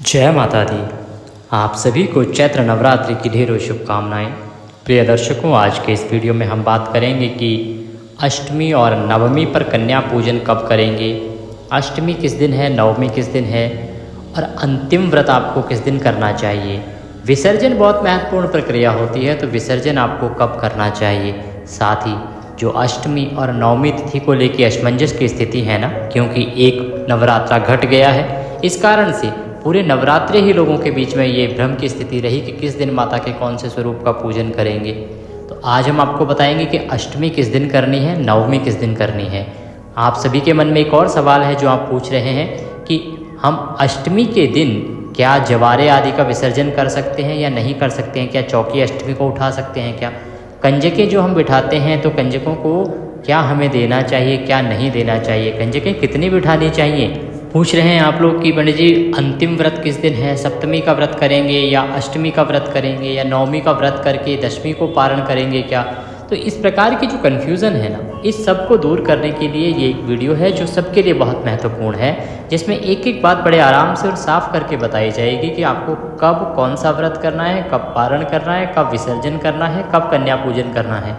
जय माता दी। आप सभी को चैत्र नवरात्रि की ढेरों शुभकामनाएं। प्रिय दर्शकों, आज के इस वीडियो में हम बात करेंगे कि अष्टमी और नवमी पर कन्या पूजन कब करेंगे, अष्टमी किस दिन है, नवमी किस दिन है और अंतिम व्रत आपको किस दिन करना चाहिए। विसर्जन बहुत महत्वपूर्ण प्रक्रिया होती है, तो विसर्जन आपको कब करना चाहिए। साथ ही जो अष्टमी और नवमी तिथि को लेकर असमंजस की स्थिति है ना, क्योंकि एक नवरात्रा घट गया है, इस कारण से पूरे नवरात्रे ही लोगों के बीच में ये भ्रम की स्थिति रही कि किस दिन माता के कौन से स्वरूप का पूजन करेंगे। तो आज हम आपको बताएंगे कि अष्टमी किस दिन करनी है, नवमी किस दिन करनी है। आप सभी के मन में एक और सवाल है जो आप पूछ रहे हैं कि हम अष्टमी के दिन क्या जवारे आदि का विसर्जन कर सकते हैं या नहीं कर सकते हैं, क्या चौकी अष्टमी को उठा सकते हैं, क्या कंजकें जो हम बिठाते हैं तो कंजकों को क्या हमें देना चाहिए, क्या नहीं देना चाहिए, कंजकें कितनी बिठानी चाहिए। पूछ रहे हैं आप लोग कि पंडित जी अंतिम व्रत किस दिन है, सप्तमी का व्रत करेंगे या अष्टमी का व्रत करेंगे या नवमी का व्रत करके दशमी को पारण करेंगे क्या। तो इस प्रकार की जो कन्फ्यूज़न है ना, इस सब को दूर करने के लिए ये एक वीडियो है जो सबके लिए बहुत महत्वपूर्ण है, जिसमें एक एक बात बड़े आराम से और साफ करके बताई जाएगी कि आपको कब कौन सा व्रत करना है, कब पारण करना है, कब विसर्जन करना है, कब कन्या पूजन करना है,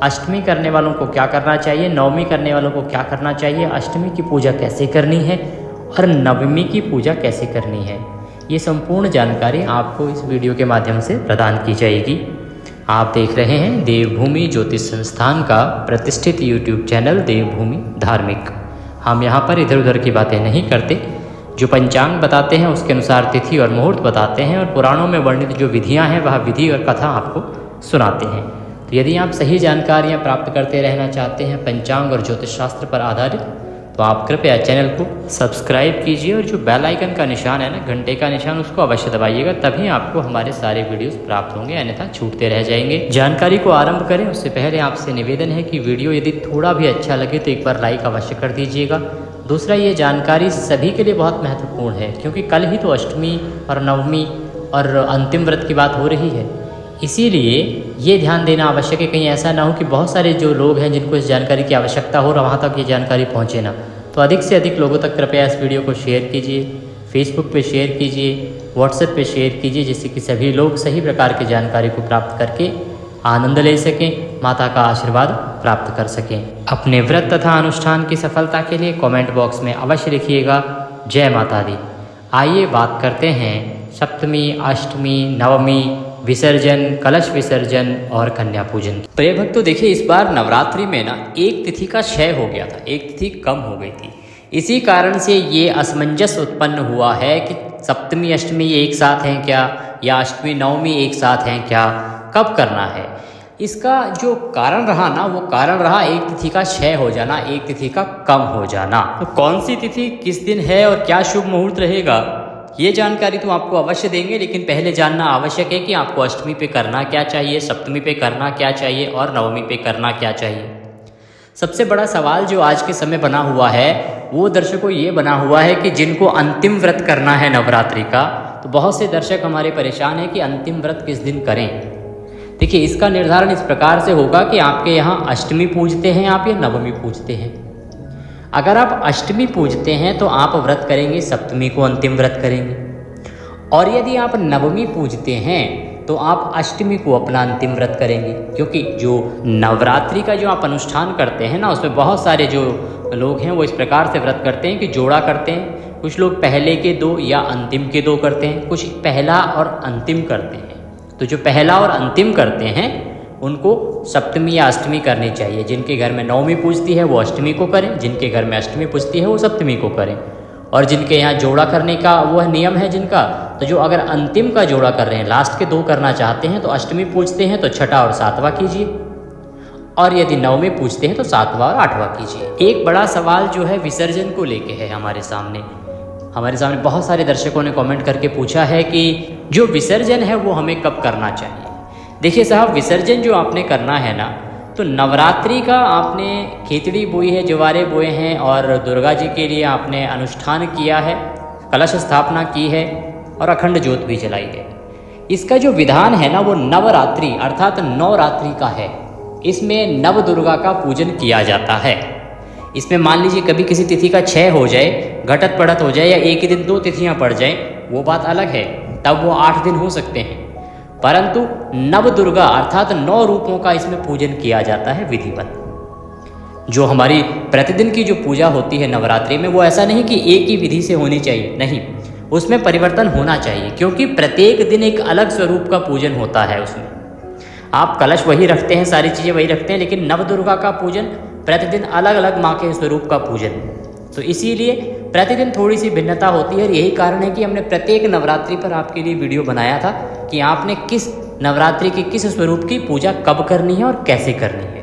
अष्टमी करने वालों को क्या करना चाहिए, नवमी करने वालों को क्या करना चाहिए, अष्टमी की पूजा कैसे करनी है और नवमी की पूजा कैसे करनी है। ये संपूर्ण जानकारी आपको इस वीडियो के माध्यम से प्रदान की जाएगी। आप देख रहे हैं देवभूमि ज्योतिष संस्थान का प्रतिष्ठित यूट्यूब चैनल देवभूमि धार्मिक। हम यहाँ पर इधर उधर की बातें नहीं करते, जो पंचांग बताते हैं उसके अनुसार तिथि और मुहूर्त बताते हैं और पुराणों में वर्णित जो विधियाँ हैं वह विधि और कथा आपको सुनाते हैं। तो यदि आप सही जानकारियाँ प्राप्त करते रहना चाहते हैं पंचांग और ज्योतिष शास्त्र पर आधारित, तो आप कृपया चैनल को सब्सक्राइब कीजिए और जो बेल आइकन का निशान है ना, घंटे का निशान, उसको अवश्य दबाइएगा, तभी आपको हमारे सारे वीडियोस प्राप्त होंगे, अन्यथा छूटते रह जाएंगे। जानकारी को आरंभ करें उससे पहले आपसे निवेदन है कि वीडियो यदि थोड़ा भी अच्छा लगे तो एक बार लाइक अवश्य कर दीजिएगा। दूसरा, ये जानकारी सभी के लिए बहुत महत्वपूर्ण है, क्योंकि कल ही तो अष्टमी और नवमी और अंतिम व्रत की बात हो रही है। इसीलिए ये ध्यान देना आवश्यक है, कहीं ऐसा ना हो कि बहुत सारे जो लोग हैं जिनको इस जानकारी की आवश्यकता हो और वहाँ तक ये जानकारी पहुँचे ना। तो अधिक से अधिक लोगों तक कृपया इस वीडियो को शेयर कीजिए, फेसबुक पे शेयर कीजिए, व्हाट्सएप पे शेयर कीजिए, जिससे कि सभी लोग सही प्रकार की जानकारी को प्राप्त करके आनंद ले सकें, माता का आशीर्वाद प्राप्त कर सकें। अपने व्रत तथा अनुष्ठान की सफलता के लिए कमेंट बॉक्स में अवश्य लिखिएगा जय माता दी। आइए बात करते हैं सप्तमी, अष्टमी, नवमी, विसर्जन, कलश विसर्जन और कन्या पूजन। प्रिय भक्तों, देखिए इस बार नवरात्रि में ना एक तिथि का क्षय हो गया था, एक तिथि कम हो गई थी। इसी कारण से ये असमंजस उत्पन्न हुआ है कि सप्तमी अष्टमी एक साथ हैं क्या, या अष्टमी नवमी एक साथ हैं क्या, कब करना है। इसका जो कारण रहा ना, वो कारण रहा एक तिथि का क्षय हो जाना, एक तिथि का कम हो जाना। तो कौन सी तिथि किस दिन है और क्या शुभ मुहूर्त रहेगा, ये जानकारी तो आपको अवश्य देंगे, लेकिन पहले जानना आवश्यक है कि आपको अष्टमी पे करना क्या चाहिए, सप्तमी पे करना क्या चाहिए और नवमी पे करना क्या चाहिए। सबसे बड़ा सवाल जो आज के समय बना हुआ है वो दर्शकों ये बना हुआ है कि जिनको अंतिम व्रत करना है नवरात्रि का, तो बहुत से दर्शक हमारे परेशान हैं कि अंतिम व्रत किस दिन करें। देखिए, इसका निर्धारण इस प्रकार से होगा कि आपके यहाँ अष्टमी पूजते हैं आप या नवमी पूजते हैं। अगर आप अष्टमी पूजते हैं तो आप व्रत करेंगे, सप्तमी को अंतिम व्रत करेंगे, और यदि आप नवमी पूजते हैं तो आप अष्टमी को अपना अंतिम व्रत करेंगे। क्योंकि जो नवरात्रि का जो आप अनुष्ठान करते हैं ना, उसमें बहुत सारे जो लोग हैं वो इस प्रकार से व्रत करते हैं कि जोड़ा करते हैं। कुछ लोग पहले के 2 या अंतिम के 2 करते हैं, कुछ पहला और अंतिम करते हैं। तो जो पहला और अंतिम करते हैं उनको सप्तमी या अष्टमी करनी चाहिए। जिनके घर में नवमी पूजती है वो अष्टमी को करें, जिनके घर में अष्टमी पूजती है वो सप्तमी को करें। और जिनके यहाँ जोड़ा करने का वह नियम है जिनका, तो जो अगर अंतिम का जोड़ा कर रहे हैं, लास्ट के 2 करना चाहते हैं, तो अष्टमी पूजते हैं तो छठा और सातवां कीजिए, और यदि नवमी पूजते हैं तो सातवां और आठवां कीजिए। एक बड़ा सवाल जो है विसर्जन को लेके है हमारे सामने बहुत सारे दर्शकों ने कमेंट करके पूछा है कि जो विसर्जन है वो हमें कब करना चाहिए। देखिए साहब, विसर्जन जो आपने करना है ना, तो नवरात्रि का आपने खिचड़ी बोई है, जवारे बोए हैं और दुर्गा जी के लिए आपने अनुष्ठान किया है, कलश स्थापना की है और अखंड ज्योत भी जलाई है। इसका जो विधान है ना वो नवरात्रि अर्थात नवरात्रि का है। इसमें नव दुर्गा का पूजन किया जाता है। इसमें मान लीजिए कभी किसी तिथि का क्षय हो जाए, घटत पढ़त हो जाए, या एक ही दिन 2 तिथियां पड़ जाएं, वो बात अलग है, तब वो 8 दिन हो सकते हैं। परंतु नव दुर्गा अर्थात 9 रूपों का इसमें पूजन किया जाता है विधिवत। जो हमारी प्रतिदिन की जो पूजा होती है नवरात्रि में, वो ऐसा नहीं कि एक ही विधि से होनी चाहिए, नहीं, उसमें परिवर्तन होना चाहिए, क्योंकि प्रत्येक दिन एक अलग स्वरूप का पूजन होता है। उसमें आप कलश वही रखते हैं, सारी चीज़ें वही रखते हैं, लेकिन नव दुर्गा का पूजन प्रतिदिन अलग अलग माँ के स्वरूप का पूजन, तो इसीलिए प्रतिदिन थोड़ी सी भिन्नता होती है। और यही कारण है कि हमने प्रत्येक नवरात्रि पर आपके लिए वीडियो बनाया था कि आपने किस नवरात्रि के किस स्वरूप की पूजा कब करनी है और कैसे करनी है।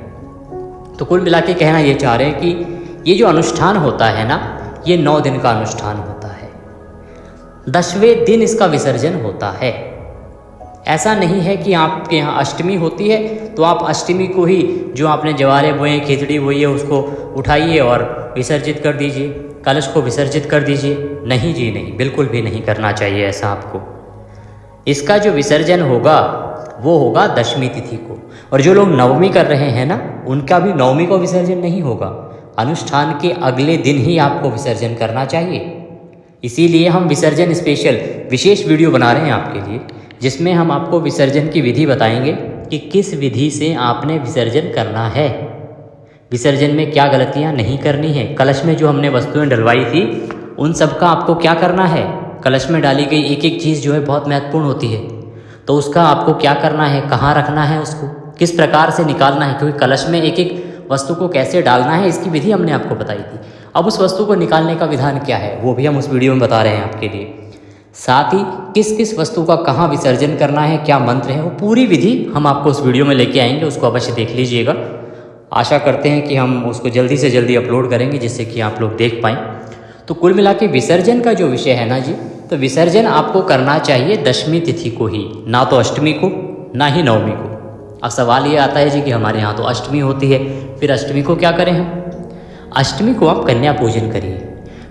तो कुल मिला के कहना ये चाह रहे हैं कि ये जो अनुष्ठान होता है ना, ये 9 दिन का अनुष्ठान होता है। 10वें दिन इसका विसर्जन होता है। ऐसा नहीं है कि आपके यहाँ अष्टमी होती है तो आप अष्टमी को ही जो आपने जवारे बोए, खिचड़ी बोई है, उसको उठाइए और विसर्जित कर दीजिए, कलश को विसर्जित कर दीजिए। नहीं जी नहीं, बिल्कुल भी नहीं करना चाहिए ऐसा आपको। इसका जो विसर्जन होगा वो होगा 10वीं तिथि को। और जो लोग नवमी कर रहे हैं ना, उनका भी 9वीं को विसर्जन नहीं होगा, अनुष्ठान के अगले दिन ही आपको विसर्जन करना चाहिए। इसीलिए हम विसर्जन स्पेशल विशेष वीडियो बना रहे हैं आपके लिए, जिसमें हम आपको विसर्जन की विधि बताएंगे कि किस विधि से आपने विसर्जन करना है, विसर्जन में क्या गलतियां नहीं करनी है। कलश में जो हमने वस्तुएं डलवाई थी उन सब का आपको क्या करना है, कलश में डाली गई एक एक चीज़ जो है बहुत महत्वपूर्ण होती है, तो उसका आपको क्या करना है, कहाँ रखना है, उसको किस प्रकार से निकालना है, क्योंकि कलश में एक एक वस्तु को कैसे डालना है इसकी विधि हमने आपको बताई थी। अब उस वस्तु को निकालने का विधान क्या है वो भी हम उस वीडियो में बता रहे हैं आपके लिए। साथ ही किस किस वस्तु का कहाँ विसर्जन करना है, क्या मंत्र है, वो पूरी विधि हम आपको उस वीडियो में लेके आएंगे, उसको अवश्य देख लीजिएगा। आशा करते हैं कि हम उसको जल्दी से जल्दी अपलोड करेंगे जिससे कि आप लोग देख पाएँ। तो कुल मिला के विसर्जन का जो विषय है ना जी, तो विसर्जन आपको करना चाहिए 10वीं तिथि को ही, ना तो अष्टमी को ना ही 9वीं को। अब सवाल ये आता है जी कि हमारे यहाँ तो अष्टमी होती है, फिर अष्टमी को क्या करें हम? अष्टमी को आप कन्या पूजन करिए।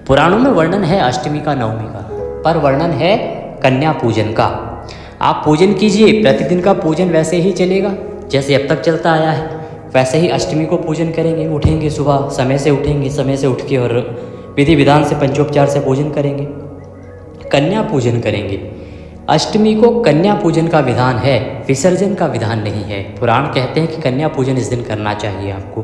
पुराणों में वर्णन है अष्टमी का, 9वीं का, पर वर्णन है कन्या पूजन का। आप पूजन कीजिए, प्रतिदिन का पूजन वैसे ही चलेगा जैसे अब तक चलता आया है, वैसे ही अष्टमी को पूजन करेंगे। उठेंगे सुबह समय से, उठेंगे समय से, उठ के और विधि विधान से पंचोपचार से पूजन करेंगे, कन्या पूजन करेंगे। अष्टमी को कन्या पूजन का विधान है, विसर्जन का विधान नहीं है। पुराण कहते हैं कि कन्या पूजन इस दिन करना चाहिए आपको,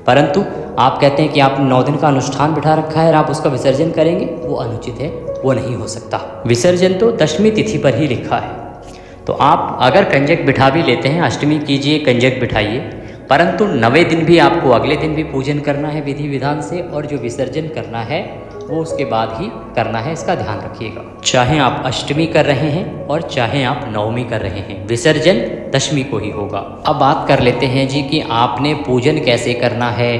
परंतु आप कहते हैं कि आपने 9 दिन का अनुष्ठान बिठा रखा है और आप उसका विसर्जन करेंगे, वो अनुचित है, वो नहीं हो सकता। विसर्जन तो 10वीं तिथि पर ही लिखा है। तो आप अगर कंजक बिठा भी लेते हैं, अष्टमी कीजिए, कंजक बिठाइए, परंतु 9वें दिन भी आपको अगले दिन भी पूजन करना है विधि विधान से, और जो विसर्जन करना है वो उसके बाद ही करना है, इसका ध्यान रखिएगा। चाहे आप अष्टमी कर रहे हैं और चाहे आप 9वीं कर रहे हैं, विसर्जन 10वीं को ही होगा। अब बात कर लेते हैं जी कि आपने पूजन कैसे करना है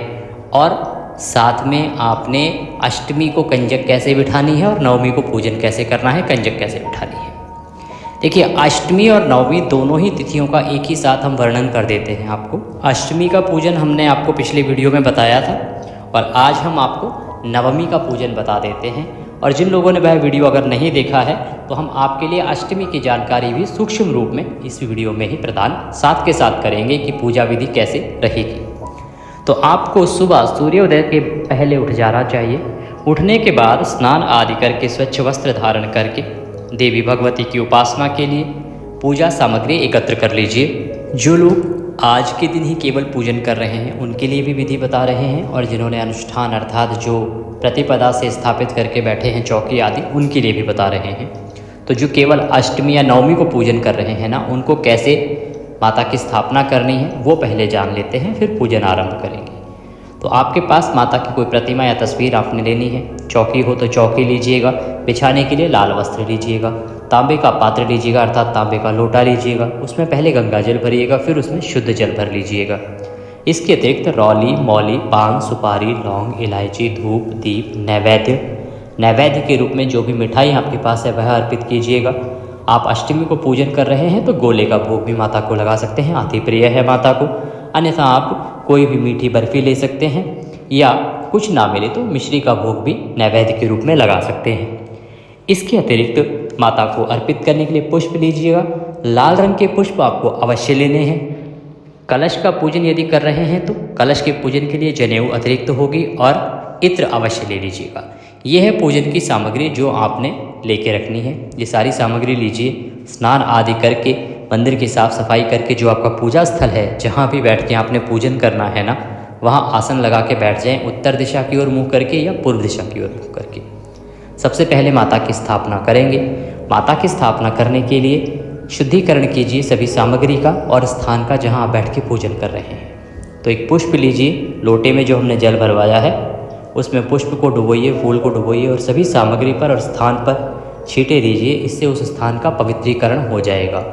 और साथ में आपने अष्टमी को कंजक कैसे बिठानी है और 9वीं को पूजन कैसे करना है, कंजक कैसे बिठानी है। देखिए, अष्टमी और 9वीं दोनों ही तिथियों का एक ही साथ हम वर्णन कर देते हैं आपको। अष्टमी का पूजन हमने आपको पिछले वीडियो में बताया था और आज हम आपको 9वीं का पूजन बता देते हैं। और जिन लोगों ने वह वीडियो अगर नहीं देखा है तो हम आपके लिए अष्टमी की जानकारी भी सूक्ष्म रूप में इस वीडियो में ही प्रदान साथ के साथ करेंगे कि पूजा विधि कैसे रहेगी। तो आपको सुबह सूर्योदय के पहले उठ जाना चाहिए। उठने के बाद स्नान आदि करके स्वच्छ वस्त्र धारण करके देवी भगवती की उपासना के लिए पूजा सामग्री एकत्र कर लीजिए। जो लोग आज के दिन ही केवल पूजन कर रहे हैं उनके लिए भी विधि बता रहे हैं, और जिन्होंने अनुष्ठान अर्थात जो प्रतिपदा से स्थापित करके बैठे हैं चौकी आदि, उनके लिए भी बता रहे हैं। तो जो केवल अष्टमी या 9वीं को पूजन कर रहे हैं ना, उनको कैसे माता की स्थापना करनी है वो पहले जान लेते हैं, फिर पूजन आरंभ करेंगे। तो आपके पास माता की कोई प्रतिमा या तस्वीर आपने लेनी है। चौकी हो तो चौकी लीजिएगा, बिछाने के लिए लाल वस्त्र लीजिएगा, तांबे का पात्र लीजिएगा अर्थात तांबे का लोटा लीजिएगा, उसमें पहले गंगा जल भरिएगा, फिर उसमें शुद्ध जल भर लीजिएगा। इसके अतिरिक्त रौली, मौली, पान, सुपारी, लौंग, इलायची, धूप, दीप, नैवेद्य के रूप में जो भी मिठाई आपके पास है वह अर्पित कीजिएगा। आप अष्टमी को पूजन कर रहे हैं तो गोले का भोग भी माता को लगा सकते हैं, अति प्रिय है माता को। अन्यथा आप कोई भी मीठी बर्फ़ी ले सकते हैं, या कुछ ना मिले तो मिश्री का भोग भी नैवेद्य के रूप में लगा सकते हैं। इसके अतिरिक्त माता को अर्पित करने के लिए पुष्प लीजिएगा। लाल रंग के पुष्प आपको अवश्य लेने हैं। कलश का पूजन यदि कर रहे हैं तो कलश के पूजन के लिए जनेऊ अतिरिक्त होगी और इत्र अवश्य ले लीजिएगा। ये है पूजन की सामग्री जो आपने लेके रखनी है। ये सारी सामग्री लीजिए, स्नान आदि करके मंदिर की साफ़ सफाई करके जो आपका पूजा स्थल है जहाँ भी बैठ के आपने पूजन करना है ना, वहाँ आसन लगा के बैठ जाएं, उत्तर दिशा की ओर मुँह करके या पूर्व दिशा की ओर मुँह करके। सबसे पहले माता की स्थापना करेंगे। माता की स्थापना करने के लिए शुद्धिकरण कीजिए सभी सामग्री का और स्थान का जहाँ आप बैठ के पूजन कर रहे हैं। तो एक पुष्प लीजिए, लोटे में जो हमने जल भरवाया है उसमें पुष्प को डुबोइए, फूल को डुबोइए और सभी सामग्री पर और स्थान पर छींटे दीजिए। इससे उस स्थान का पवित्रीकरण हो जाएगा।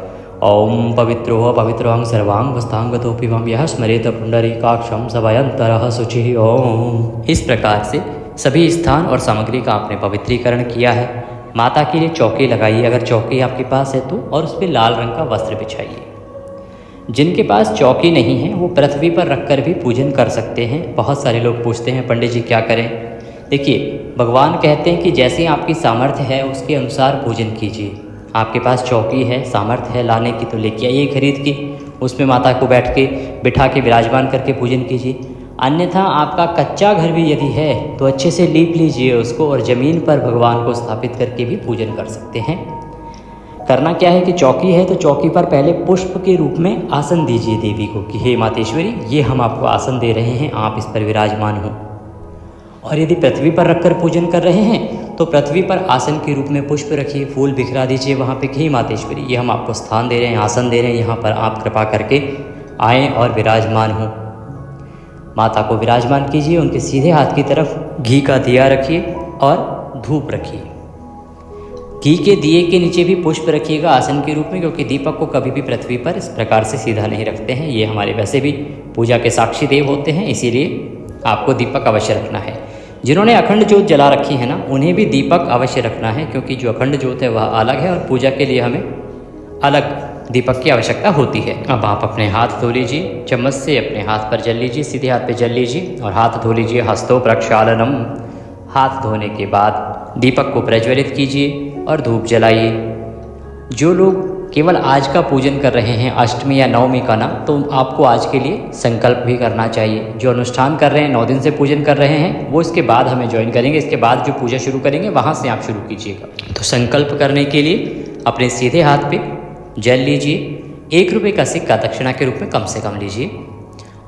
ओम पवित्रो पवित्रोऽहं सर्वांग वस्तांगतोऽपि वं यः स्मरेत पुंडरीकाक्षं सभयंतरः शुचिः ओम। इस प्रकार से सभी स्थान और सामग्री का आपने पवित्रीकरण किया है। माता के लिए चौकी लगाइए, अगर चौकी आपके पास है तो, और उस पर लाल रंग का वस्त्र बिछाइए। जिनके पास चौकी नहीं है वो पृथ्वी पर रखकर भी पूजन कर सकते हैं। बहुत सारे लोग पूछते हैं पंडित जी क्या करें। देखिए, भगवान कहते हैं कि जैसी आपकी सामर्थ्य है उसके अनुसार पूजन कीजिए। आपके पास चौकी है, सामर्थ्य है लाने की, तो लेके आइए खरीद के, उसमें माता को बैठ के बिठा के विराजमान करके पूजन कीजिए। अन्यथा आपका कच्चा घर भी यदि है तो अच्छे से लीप लीजिए उसको और ज़मीन पर भगवान को स्थापित करके भी पूजन कर सकते हैं। करना क्या है कि चौकी है तो चौकी पर पहले पुष्प के रूप में आसन दीजिए देवी को कि हे मातेश्वरी, ये हम आपको आसन दे रहे हैं, आप इस पर विराजमान हो। और यदि पृथ्वी पर रखकर पूजन कर रहे हैं तो पृथ्वी पर आसन के रूप में पुष्प रखिए, फूल बिखरा दीजिए वहाँ पे कि हे मातेश्वरी, ये हम आपको स्थान दे रहे हैं, आसन दे रहे हैं, यहाँ पर आप कृपा करके आएँ और विराजमान हों। माता को विराजमान कीजिए, उनके सीधे हाथ की तरफ घी का दिया रखिए और धूप रखिए। घी के दिए के नीचे भी पुष्प रखिएगा आसन के रूप में, क्योंकि दीपक को कभी भी पृथ्वी पर इस प्रकार से सीधा नहीं रखते हैं। ये हमारे वैसे भी पूजा के साक्षी देव होते हैं, इसीलिए आपको दीपक अवश्य रखना है। जिन्होंने अखंड ज्योत जला रखी है ना, उन्हें भी दीपक अवश्य रखना है, क्योंकि जो अखंड ज्योत है वह अलग है और पूजा के लिए हमें अलग दीपक की आवश्यकता होती है। अब आप अपने हाथ धो लीजिए, चम्मच से अपने हाथ पर जल लीजिए, सीधे हाथ पे जल लीजिए और हाथ धो लीजिए। हस्तो प्रक्षालनम। हाथ धोने के बाद दीपक को प्रज्वलित कीजिए और धूप जलाइए। जो लोग केवल आज का पूजन कर रहे हैं, अष्टमी या नवमी का ना, तो आपको आज के लिए संकल्प भी करना चाहिए। जो अनुष्ठान कर रहे हैं, 9 दिन से पूजन कर रहे हैं, वो इसके बाद हमें ज्वाइन करेंगे। इसके बाद जो पूजा शुरू करेंगे वहाँ से आप शुरू कीजिएगा। तो संकल्प करने के लिए अपने सीधे हाथ पे जल लीजिए। 1 रुपये का सिक्का दक्षिणा के रूप में कम से कम लीजिए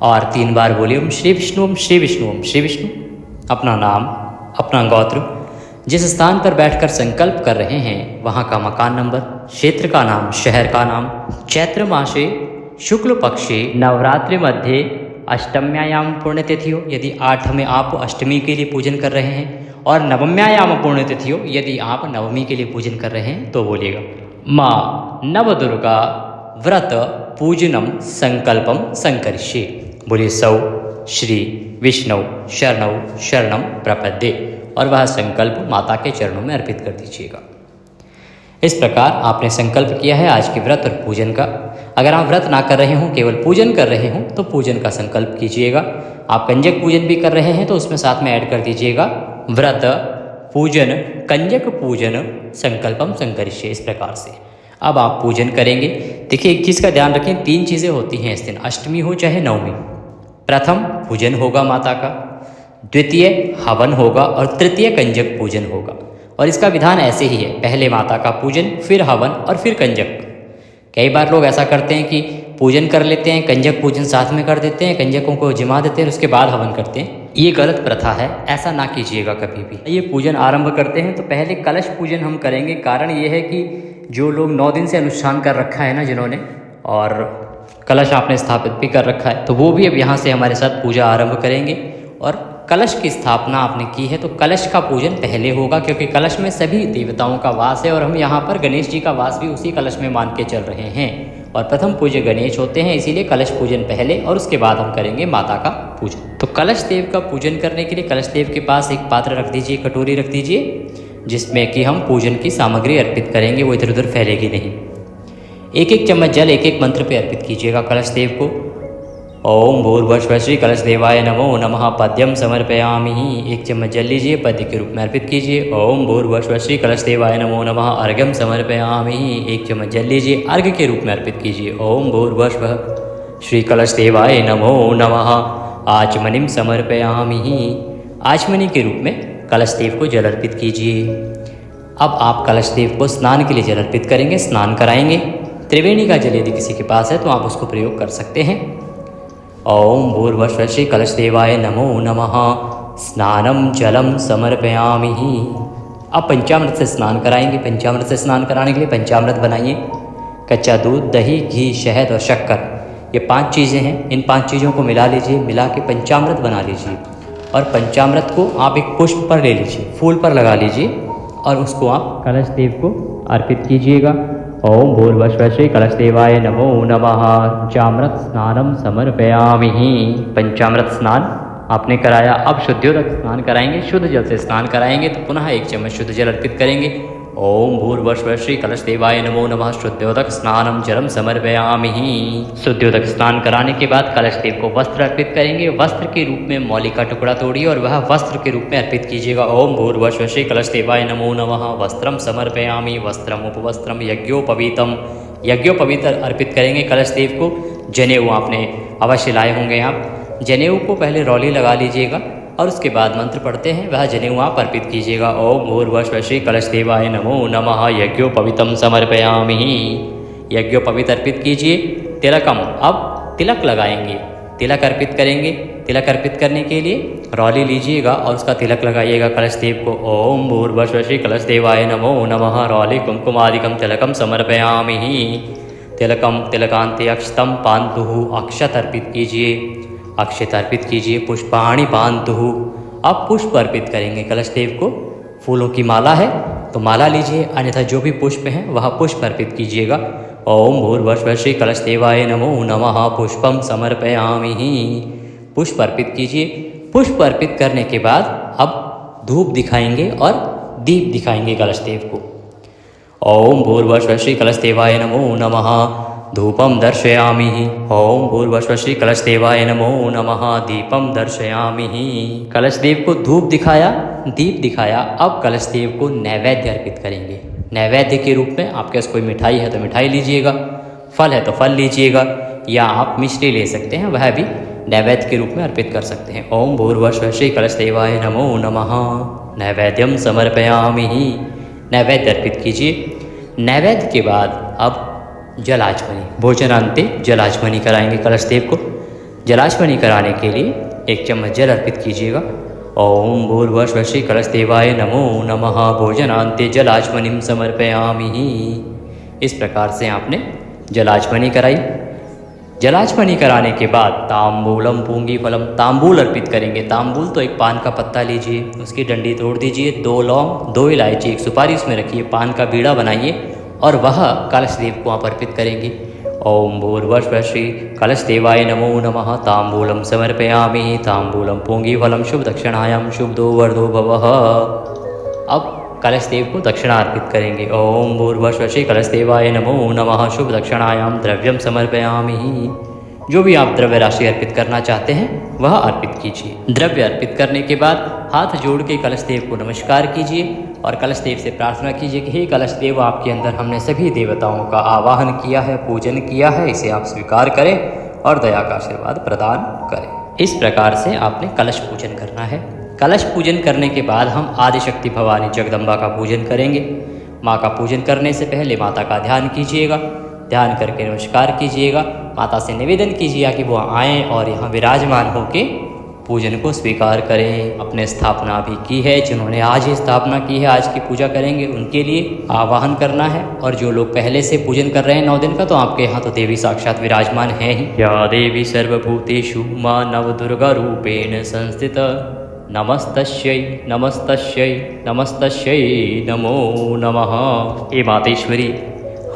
और 3 बार बोलिए ओम श्री विष्णु, ओम श्री विष्णु, ओम श्री विष्णु। अपना नाम, अपना गोत्र, जिस स्थान पर बैठकर संकल्प कर रहे हैं वहाँ का मकान नंबर, क्षेत्र का नाम, शहर का नाम, चैत्र मासे शुक्ल पक्षे नवरात्रि मध्य अष्टम्यायाम पुण्यतिथि हो यदि 8 में आप अष्टमी के लिए पूजन कर रहे हैं, और नवम्यायाम पुण्यतिथि हो यदि आप नवमी के लिए पूजन कर रहे हैं, तो बोलिएगा माँ नवदुर्गा व्रत पूजनम संकल्पम संकरिष्ये। बोलिए सौ श्री विष्णु शरणौ शरणम प्रपद्ये, और वह संकल्प माता के चरणों में अर्पित कर दीजिएगा। इस प्रकार आपने संकल्प किया है आज के व्रत और पूजन का। अगर आप व्रत ना कर रहे हों, केवल पूजन कर रहे हों, तो पूजन का संकल्प कीजिएगा। आप कंजक पूजन भी कर रहे हैं तो उसमें साथ में ऐड कर दीजिएगा व्रत पूजन कंजक पूजन संकल्पम संकरिष्ये। इस प्रकार से अब आप पूजन करेंगे। देखिए, एक चीज़ का ध्यान रखें, 3 चीज़ें होती हैं इस दिन, अष्टमी हो चाहे नवमी। प्रथम पूजन होगा माता का, द्वितीय हवन होगा और तृतीय कंजक पूजन होगा। और इसका विधान ऐसे ही है, पहले माता का पूजन, फिर हवन और फिर कंजक। कई बार लोग ऐसा करते हैं कि पूजन कर लेते हैं, कंजक पूजन साथ में कर देते हैं, कंजकों को जिमा देते हैं, उसके बाद हवन करते हैं। ये गलत प्रथा है, ऐसा ना कीजिएगा कभी भी। ये पूजन आरंभ करते हैं तो पहले कलश पूजन हम करेंगे। कारण ये है कि जो लोग 9 दिन से अनुष्ठान कर रखा है ना जिन्होंने, और कलश आपने स्थापित भी कर रखा है, तो वो भी अब यहाँ से हमारे साथ पूजा आरंभ करेंगे। और कलश की स्थापना आपने की है तो कलश का पूजन पहले होगा, क्योंकि कलश में सभी देवताओं का वास है और हम यहाँ पर गणेश जी का वास भी उसी कलश में मान के चल रहे हैं। और प्रथम पूज्य गणेश होते हैं, इसीलिए कलश पूजन पहले और उसके बाद हम करेंगे माता का पूजन। तो कलश देव का पूजन करने के लिए कलश देव के पास एक पात्र रख दीजिए, कटोरी रख दीजिए, जिसमें कि हम पूजन की सामग्री अर्पित करेंगे, वो इधर उधर फैलेगी नहीं। 1-1 चम्मच जल 1-1 मंत्र पे अर्पित कीजिएगा कलश देव को। ओम भूर्भुवः श्री कलश देवाय नमो नमः पद्यम समर्पयामि। 1 चम्मच जल लीजिए, पद्य के रूप में अर्पित कीजिए। ओम भूर्भुवः श्री कलश देवाय नमो नमः अर्घ्यम समर्पयामि। 1 चम्मच जल लीजिए, अर्घ्य के रूप में अर्पित कीजिए। ओम भूर्भुवः श्री कलश देवाय नमो नमः आचमनीम समर्पयामि। आचमनी के रूप में कलश देव को जल अर्पित कीजिए। अब आप कलश देव को स्नान के लिए जल अर्पित करेंगे, स्नान कराएंगे। त्रिवेणी का जल यदि किसी के पास है तो आप उसको प्रयोग कर सकते हैं। ओम भूर्भुवः श्री कलश देवाय नमो नमः। स्नानम जलम समर्पयामि। अब पंचामृत से स्नान कराएंगे। पंचामृत से स्नान कराने के लिए पंचामृत बनाइए। कच्चा दूध, दही, घी, शहद और शक्कर, ये 5 चीज़ें हैं। इन 5 चीज़ों को मिला लीजिए, मिला के पंचामृत बना लीजिए और पंचामृत को आप एक पुष्प पर ले लीजिए, फूल पर लगा लीजिए और उसको आप कलश देव को अर्पित कीजिएगा। ओम भूर्भुवः श्री कलश देवाय नमो नमः। पंचामृत स्नानम समर्पयामि। पंचामृत स्नान आपने कराया। अब शुद्धियोदक स्नान कराएंगे। शुद्ध जल से स्नान कराएंगे तो पुनः 1 चम्मच शुद्ध जल अर्पित करेंगे। ओम भूर्भुवः श्री कलश देवाय नमो नमः। शुद्धियोदक स्नानम जलम समर्पयामि। शुद्धियोदक स्नान कराने के बाद कलश देव को वस्त्र अर्पित करेंगे। वस्त्र के रूप में मौली का टुकड़ा तोड़िए और वह वस्त्र के रूप में अर्पित कीजिएगा। ओम भूर्भुवः श्री कलश देवाय नमो नमः। वस्त्रम समर्पयामि। वस्त्रम उपवस्त्रम यज्ञोपवीतम। यज्ञोपवीत अर्पित करेंगे कलश देव को। जनेऊ आपने अवश्य लाए होंगे। आप जनेऊ को पहले रौली लगा लीजिएगा और उसके बाद मंत्र पढ़ते हैं, वह जनेऊ आप अर्पित कीजिएगा। ओम भूर्भुवः श्री कलश देवाय नमो नमः। यज्ञोपवीतम समर्पयामि। यज्ञोपवीत अर्पित कीजिए। तिलकम, अब तिलक लगाएंगे, तिलक अर्पित करेंगे। तिलक अर्पित करने के लिए रौली लीजिएगा और उसका तिलक लगाइएगा कलश देव को। ओम भूर्भुवः श्री कलश देवाय नमो नमः। रौली कुमकुमादिकम तिलकम समर्पयामि। तिलकम तिलकांते अक्षतम पान्तुः। अक्षत अर्पित कीजिए, अक्षत अर्पित कीजिए। पुष्पाणि पान्तुः। अब पुष्प अर्पित करेंगे कलश देव को। फूलों की माला है तो माला लीजिए, अन्यथा जो भी पुष्प हैं वह पुष्प अर्पित कीजिएगा। ओम भूर्भुवः श्री कलश देवाय नमो नमः। पुष्पम समर्पयामि। पुष्प अर्पित कीजिए। पुष्प अर्पित करने के बाद अब धूप दिखाएंगे और दीप दिखाएंगे कलश देव को। ओम भूर्भुवः श्री कलश देवाय नमो नमः। धूपम दर्शयामि। ओम भूर्भुवः श्री कलश देवाय नमो नमः। दीपम दर्शयामि। कलश देव को धूप दिखाया, दीप दिखाया। अब कलश देव को नैवेद्य अर्पित करेंगे। नैवेद्य के रूप में आपके पास कोई मिठाई है तो मिठाई लीजिएगा, फल है तो फल लीजिएगा, या आप मिश्री ले सकते हैं, वह भी नैवेद्य के रूप में अर्पित कर सकते हैं। ओम भूर्भुवः श्री कलश देवाय नमो नमः। नैवेद्यम समर्पयामि। नैवेद्य अर्पित कीजिए। नैवेद्य के बाद अब जलाचमनी, भोजनांते जलाचमनी कराएंगे कलश देव को। जलाचमनी कराने के लिए 1 चम्मच जल अर्पित कीजिएगा। ओम भूर्भुवः श्री कलश देवाय नमो नमः। भोजनांते जलाचमनिम समर्पयामि। इस प्रकार से आपने जलाचमनी कराई। जलाचमनी कराने के बाद तांबूलम पूंगी फलम, तांबूल अर्पित करेंगे। तांबूल तो एक पान का पत्ता लीजिए, उसकी डंडी तोड़ दीजिए, 2 लौंग, 2 इलायची, 1 सुपारी उसमें रखिए, पान का बीड़ा बनाइए और वह कलश देव को आप अर्पित करेंगे। ओम भूर्भुवः श्री कलश देवाय नमो नमः। तांबूलम समर्पयामि। तांबूलम पूंगी फलम शुभ दक्षिणायाम शुभदो वर्धो भवः। अब कलश देव को दक्षिणा अर्पित करेंगे। ओम भूर्भुवः श्री कलश देवाय नमो नमः। शुभ दक्षिणायाम द्रव्यम समर्पयामि। जो भी आप द्रव्य राशि अर्पित करना चाहते हैं वह अर्पित कीजिए। द्रव्य अर्पित करने के बाद हाथ जोड़ के कलश देव को नमस्कार कीजिए और कलश देव से प्रार्थना कीजिए कि हे कलश देव, आपके अंदर हमने सभी देवताओं का आवाहन किया है, पूजन किया है, इसे आप स्वीकार करें और दया का आशीर्वाद प्रदान करें। इस प्रकार से आपने कलश पूजन करना है। कलश पूजन करने के बाद हम आदिशक्ति भवानी जगदम्बा का पूजन करेंगे। माँ का पूजन करने से पहले माता का ध्यान कीजिएगा। ध्यान करके नमस्कार कीजिएगा। माता से निवेदन कीजिएगा कि वो आएँ और यहाँ विराजमान होके पूजन को स्वीकार करें। अपने स्थापना भी की है, जिन्होंने आज ही स्थापना की है, आज की पूजा करेंगे, उनके लिए आवाहन करना है। और जो लोग पहले से पूजन कर रहे हैं 9 दिन का, तो आपके यहाँ तो देवी साक्षात विराजमान है ही। या देवी सर्वभूतेषु मां नवदुर्गा रूपेण संस्थिता नमस्तस्यै नमस्तस्यै नमस्तस्यै नमो नमः। हे मातेश्वरी,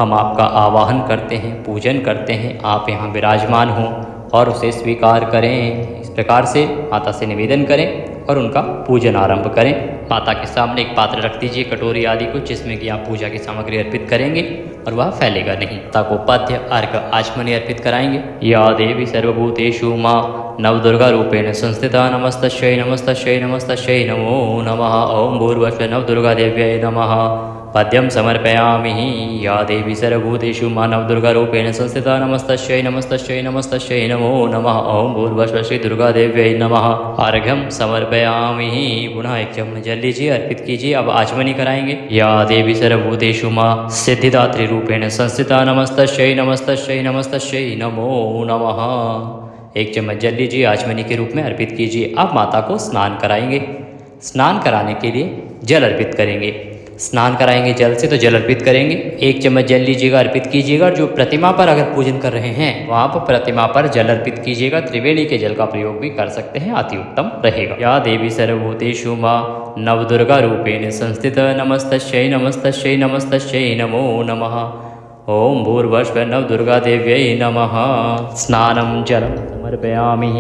हम आपका आवाहन करते हैं, पूजन करते हैं, आप यहाँ विराजमान हों और उसे स्वीकार करें। इस प्रकार से माता से निवेदन करें और उनका पूजन आरंभ करें। माता के सामने एक पात्र रख दीजिए, कटोरी आदि को, जिसमें कि आप पूजा की सामग्री अर्पित करेंगे और वह फैलेगा नहीं। माता को पद्य अर्घ आचमनी अर्पित कराएंगे। या देवी सर्वभूतेषु मां नवदुर्गा रूपेण संस्थिता नमस्तस्यै नमस्तस्यै नमस्तस्यै नमो नमः। ओम भूर्भुवः नवदुर्गा देव्यै नमः। पद्यं समर्पयामि। या देवी सर्वभूतेषु मानवदुर्गारूपेण संस्थिता नमस्तस्यै नमस्तस्यै नमस्तस्यै नमो नमः। ओम भूर्भुवः श्री दुर्गादेव्यै नमः। अर्घ्यं समर्पयामि। पुनः एक चम्मच जल लीजिए, अर्पित कीजिए। अब आचमनी कराएंगे। या देवी सर्वभूतेषु मां सिद्धिदात्री रूपेण संस्थिता नमस्तस्यै नमस्तस्यै नमस्तस्यै नमो नमः। एक चम्मच जल लीजिए, आचमनी के रूप में अर्पित कीजिए। अब माता को स्नान कराएंगे। स्नान कराने के लिए जल अर्पित करेंगे। स्नान कराएंगे जल से तो जल अर्पित करेंगे। एक चम्मच जल लीजिएगा, अर्पित कीजिएगा। जो प्रतिमा पर अगर पूजन कर रहे हैं वहाँ पर प्रतिमा पर जल अर्पित कीजिएगा। त्रिवेणी के जल का प्रयोग भी कर सकते हैं, अति उत्तम रहेगा। या देवी सर्वभूतेषु मां नवदुर्गा रूपेण संस्थित नमस्तस्यै नमस्तस्यै नमस्तस्यै नमो नमः। ओम भूर्भुवः नवदुर्गादेव्यै नमः। स्नानं जलं समर्पयामि।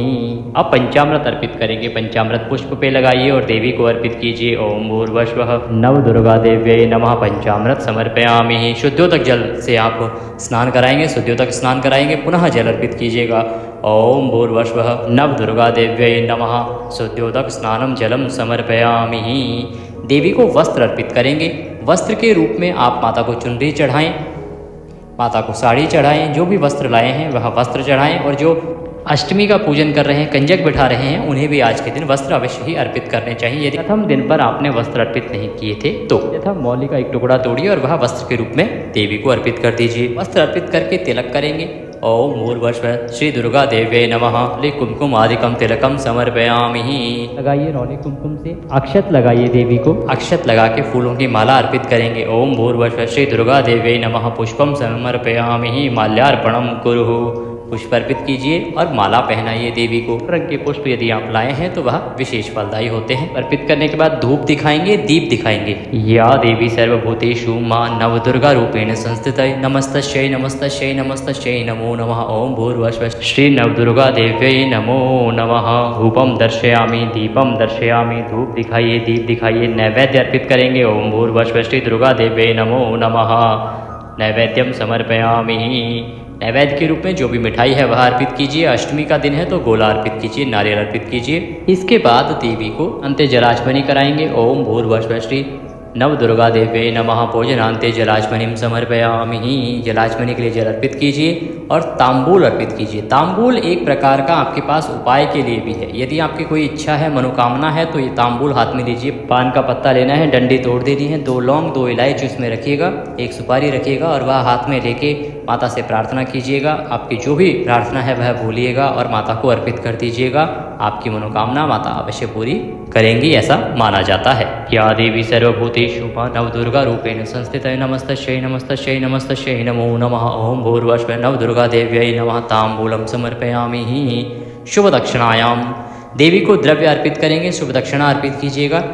अब पंचामृत अर्पित करेंगे। पंचामृत पुष्प पे लगाइए और देवी को अर्पित कीजिए। ओम भूर्भुवः नवदुर्गादेव्यै नमः। पंचामृत समर्पयामि। शुद्धोदक जल से आप स्नान कराएंगे। शुद्धोदक स्नान कराएंगे, पुनः जल अर्पित कीजिएगा। ओम भूर्भुवः नवदुर्गादेव्यै नमः। शुद्धोदक स्नानं जलं समर्पयामि। देवी को वस्त्र अर्पित करेंगे। वस्त्र के रूप में आप माता को चुनरी चढ़ाएं, माता को साड़ी चढ़ाएं। जो भी वस्त्र लाए हैं वह वस्त्र चढ़ाएं। और जो अष्टमी का पूजन कर रहे हैं, कंजक बिठा रहे हैं, उन्हें भी आज के दिन वस्त्र अवश्य ही अर्पित करने चाहिए। यदि प्रथम दिन पर आपने वस्त्र अर्पित नहीं किए थे तो यथा मौली का एक टुकड़ा तोड़िए और वह वस्त्र के रूप में देवी को अर्पित कर दीजिए। वस्त्र अर्पित करके तिलक करेंगे। ओम भूर्भुवः श्री दुर्गा देव्यै नमः। कुमकुम आदिकम तिलकम समर्पयामि। लगाइए रौली कुमकुम से अक्षत लगाइए। देवी को अक्षत लगा के फूलों की माला अर्पित करेंगे। ओम भूर्भुवः श्री दुर्गा देव्यै नमः। पुष्पम समर्पयामि। माल्यार्पणम कुरु। पुष्प अर्पित कीजिए और माला पहनाइए देवी को। रंग के पुष्प यदि आप लाए हैं तो वह विशेष फलदायी होते हैं। अर्पित करने के बाद धूप दिखाएंगे, दीप दिखाएंगे। या देवी सर्वभूतेषु मां नवदुर्गा रूपेण संस्थितै नमस्तस्यै नमस्तस्यै नमस्तस्यै नमो नमः। ओम भूर्भुवः श्री नवदुर्गा देव्यै नमो नमः। धूपम दर्शयामि, दीपम दर्शयामि। धूप दिखाइए, दीप दिखाइए। नैवेद्य अर्पित करेंगे। ओम भूर्भुवः श्री दुर्गा देव्यै नमो नमः। नैवेद्यम समर्पयामि। नैवेद्य के रूप में जो भी मिठाई है वह अर्पित कीजिए। अष्टमी का दिन है तो गोला अर्पित कीजिए, नारियल अर्पित कीजिए। इसके बाद देवी को अंत्य जलाचमनी कराएंगे। ओम भूर्भुवः श्री नवदुर्गा देव्यै नमः। भोजनान्ते जलाचमनीं समर्पयामि। जलाचमनी के लिए जल अर्पित कीजिए और तांबूल अर्पित कीजिए। तांबूल एक प्रकार का आपके पास उपाय के लिए भी है। यदि आपकी कोई इच्छा है, मनोकामना है तो ये तांबूल हाथ में लीजिए। पान का पत्ता लेना है, डंडी तोड़ देनी है, 2 लौंग 2 इलायची उसमें रखिएगा, 1 सुपारी रखिएगा और वह हाथ में लेके माता से प्रार्थना कीजिएगा। आपकी जो भी प्रार्थना है वह बोलिएगा और माता को अर्पित कर दीजिएगा। आपकी मनोकामना माता अवश्य पूरी करेंगी, ऐसा माना जाता है। या देवी सर्वभूतेषु मां नवदुर्गा रूपेण संस्थितै नमस्तस्यै नमस्तस्यै नमस्तस्यै नमो नमः। ओम भूर्भुवः नवदुर्गा देव्यै नमः। तांबूलं समर्पयामि। शुभ दक्षिणायाम। देवी को द्रव्य अर्पित करेंगे, शुभ दक्षिणा अर्पित कीजिएगा।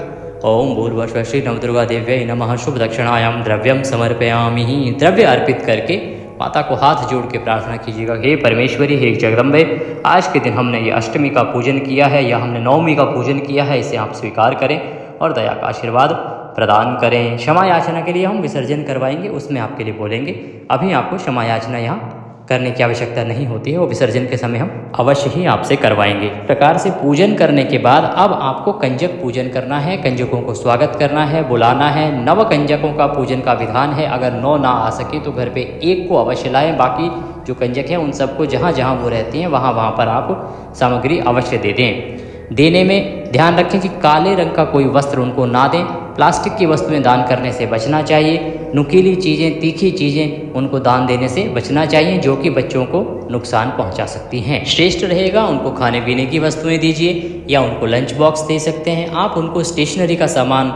ओम भूर्भुवः श्री नवदुर्गा देव्यै नमः। शुभ दक्षिणायाम द्रव्यम समर्पयामि। द्रव्य अर्पित करके माता को हाथ जोड़ के प्रार्थना कीजिएगा। हे परमेश्वरी, हे जगदम्बे, आज के दिन हमने ये अष्टमी का पूजन किया है या हमने नवमी का पूजन किया है, इसे आप स्वीकार करें और दया का आशीर्वाद प्रदान करें। क्षमा याचना के लिए हम विसर्जन करवाएंगे, उसमें आपके लिए बोलेंगे। अभी आपको क्षमा याचना यहाँ करने की आवश्यकता नहीं होती है, वो विसर्जन के समय हम अवश्य ही आपसे करवाएंगे। इस प्रकार से पूजन करने के बाद अब आपको कंजक पूजन करना है। कंजकों को स्वागत करना है, बुलाना है। 9 कंजकों का पूजन का विधान है। अगर 9 ना आ सके तो घर पे 1 को अवश्य लाएं। बाकी जो कंजक हैं उन सबको जहाँ जहाँ वो रहती हैं वहाँ वहाँ पर आप सामग्री अवश्य दे दें। देने में ध्यान रखें कि काले रंग का कोई वस्त्र उनको ना दें। प्लास्टिक की वस्तुएं दान करने से बचना चाहिए। नुकीली चीज़ें, तीखी चीज़ें उनको दान देने से बचना चाहिए, जो कि बच्चों को नुकसान पहुंचा सकती हैं। श्रेष्ठ रहेगा उनको खाने पीने की वस्तुएं दीजिए या उनको लंच बॉक्स दे सकते हैं आप। उनको स्टेशनरी का सामान,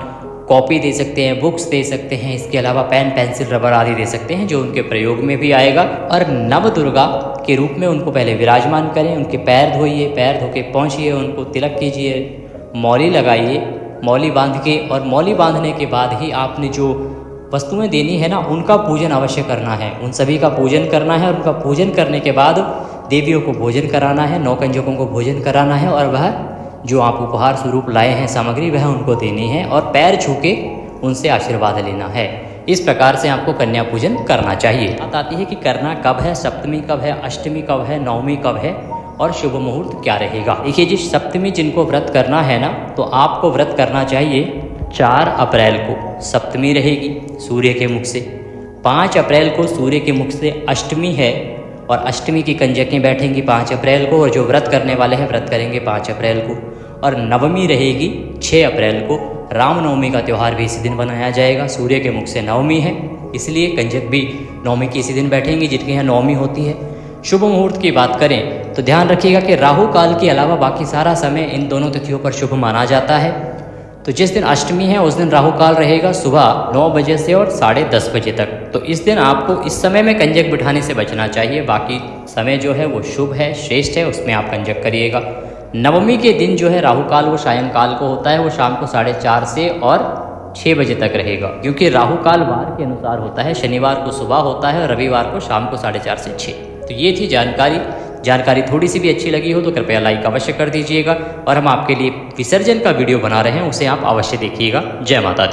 कॉपी दे सकते हैं, बुक्स दे सकते हैं। इसके अलावा पेन, पेंसिल, रबर आदि दे सकते हैं जो उनके प्रयोग में भी आएगा। और नवदुर्गा के रूप में उनको पहले विराजमान करें। उनके पैर धोइए, पैर धो के पहुँचिए, उनको तिलक कीजिए, मौली लगाइए, मौली बांध के। और मौली बांधने के बाद ही आपने जो वस्तुएं देनी है ना, उनका पूजन अवश्य करना है। उन सभी का पूजन करना है और उनका पूजन करने के बाद देवियों को भोजन कराना है, 9 कंजकों को भोजन कराना है और वह जो आप उपहार स्वरूप लाए हैं सामग्री वह उनको देनी है और पैर छू के उनसे आशीर्वाद लेना है। इस प्रकार से आपको कन्या पूजन करना चाहिए। बात आती है कि करना कब है, सप्तमी कब है, अष्टमी कब है, नवमी कब है और शुभ मुहूर्त क्या रहेगा। देखिए जी, सप्तमी जिनको व्रत करना है ना, तो आपको व्रत करना चाहिए 4 अप्रैल को सप्तमी रहेगी सूर्य के मुख से। 5 अप्रैल को सूर्य के मुख से अष्टमी है और अष्टमी की कंजकें बैठेंगी 5 अप्रैल को, और जो व्रत करने वाले हैं व्रत करेंगे 5 अप्रैल को। और नवमी रहेगी 6 अप्रैल को। रामनवमी का त्यौहार भी इसी दिन बनाया जाएगा। सूर्य के मुख से नवमी है, इसलिए कंजक भी नवमी की इसी दिन बैठेंगी, जिनके यहाँ नवमी होती है। शुभ मुहूर्त की बात करें तो ध्यान रखिएगा कि राहु काल के अलावा बाकी सारा समय इन दोनों तिथियों पर शुभ माना जाता है। तो जिस दिन अष्टमी है उस दिन राहु काल रहेगा सुबह 9 बजे से और 10:30 बजे तक। तो इस दिन आपको इस समय में कंजक बिठाने से बचना चाहिए। बाकी समय जो है वो शुभ है, श्रेष्ठ है, उसमें आप कंजक करिएगा। नवमी के दिन जो है राहु काल वो सायंकाल को होता है, वो शाम को 4:30 से और 6 बजे तक रहेगा, क्योंकि राहु काल वार के अनुसार होता है। शनिवार को सुबह होता है और रविवार को शाम को 4:30 से 6। तो ये थी जानकारी थोड़ी सी भी अच्छी लगी हो तो कृपया लाइक अवश्य कर दीजिएगा, और हम आपके लिए विसर्जन का वीडियो बना रहे हैं, उसे आप अवश्य देखिएगा। जय माता दी।